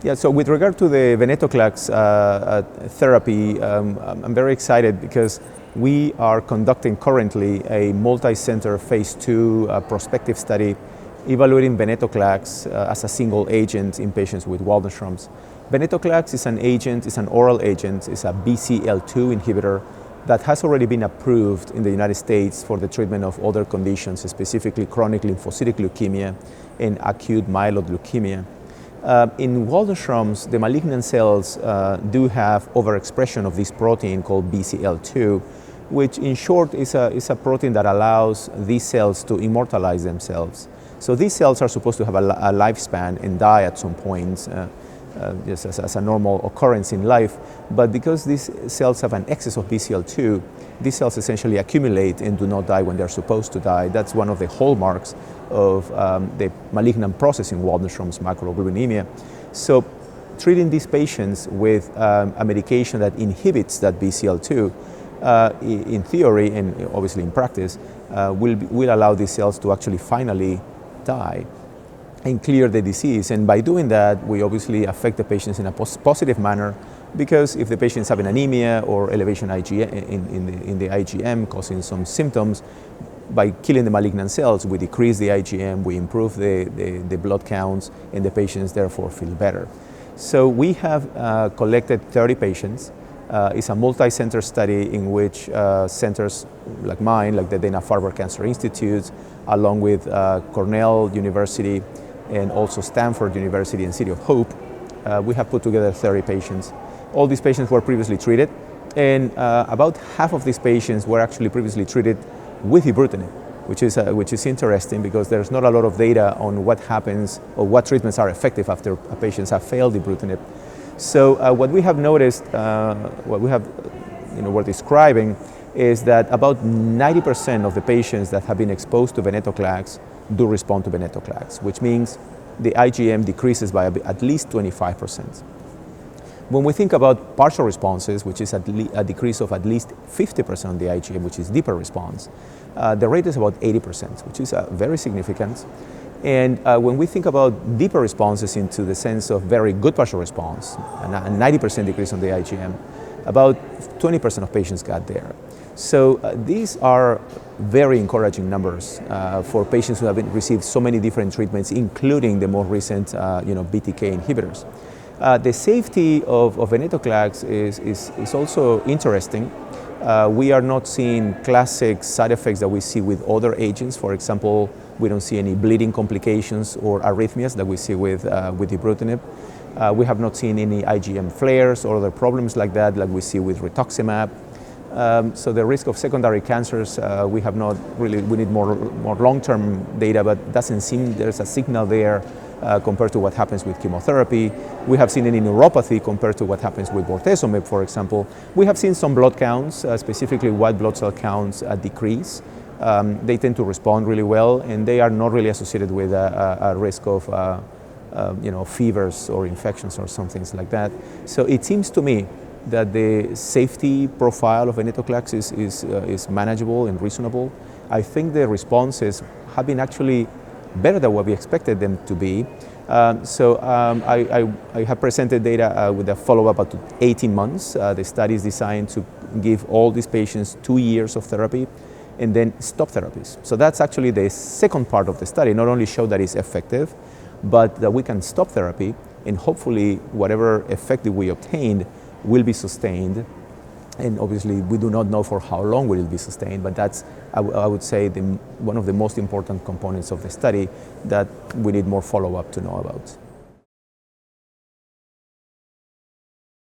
Yeah, so with regard to the Venetoclax therapy, I'm very excited because we are conducting currently a multi-center phase 2 prospective study evaluating Venetoclax as a single agent in patients with Waldenström's. Venetoclax is an agent, it's an oral agent, it's a BCL2 inhibitor that has already been approved in the United States for the treatment of other conditions, specifically chronic lymphocytic leukemia and acute myeloid leukemia. In Waldenström's, the malignant cells do have overexpression of this protein called BCL2, which in short is a protein that allows these cells to immortalize themselves. So these cells are supposed to have a lifespan and die at some point, just as a normal occurrence in life. But because these cells have an excess of BCL2, these cells essentially accumulate and do not die when they're supposed to die. That's one of the hallmarks of the malignant process in Waldenström's macroglobulinemia. So treating these patients with a medication that inhibits that BCL2, in theory and obviously in practice, will allow these cells to actually finally die and clear the disease. And by doing that, we obviously affect the patients in a positive manner, because if the patient is having anemia or elevation in the IgM causing some symptoms, by killing the malignant cells, we decrease the IgM, we improve the blood counts, and the patients therefore feel better. So we have collected 30 patients. It's a multi-center study in which centers like mine, like the Dana-Farber Cancer Institute, along with Cornell University and also Stanford University and City of Hope, we have put together 30 patients. All these patients were previously treated, and about half of these patients were actually previously treated with ibrutinib, which is interesting because there's not a lot of data on what happens or what treatments are effective after patients have failed ibrutinib. So what we have noticed, we're describing, is that about 90% of the patients that have been exposed to Venetoclax do respond to Venetoclax, which means the IgM decreases by at least 25%. When we think about partial responses, which is a decrease of at least 50% on the IgM, which is deeper response, the rate is about 80%, which is very significant. And when we think about deeper responses into the sense of very good partial response, a 90% decrease on the IgM, about 20% of patients got there. So these are very encouraging numbers for patients who have received so many different treatments, including the more recent BTK inhibitors. The safety of Venetoclax is also interesting. We are not seeing classic side effects that we see with other agents. For example, we don't see any bleeding complications or arrhythmias that we see with ibrutinib. We have not seen any IgM flares or other problems like that, like we see with rituximab. So the risk of secondary cancers, we have not really, we need more long-term data, but it doesn't seem there's a signal there compared to what happens with chemotherapy. We have seen any neuropathy compared to what happens with bortezomib, for example. We have seen some blood counts, specifically white blood cell counts, decrease. They tend to respond really well, and they are not really associated with a risk of fevers or infections or some things like that. So it seems to me that the safety profile of Venetoclax is manageable and reasonable. I think the responses have been actually better than what we expected them to be. I have presented data with a follow-up up to 18 months. The study is designed to give all these patients 2 years of therapy and then stop therapies. So that's actually the second part of the study, not only show that it's effective, but that we can stop therapy, and hopefully whatever effect that we obtained will be sustained. And obviously we do not know for how long will it be sustained, but that's, I would say, one of the most important components of the study that we need more follow-up to know about.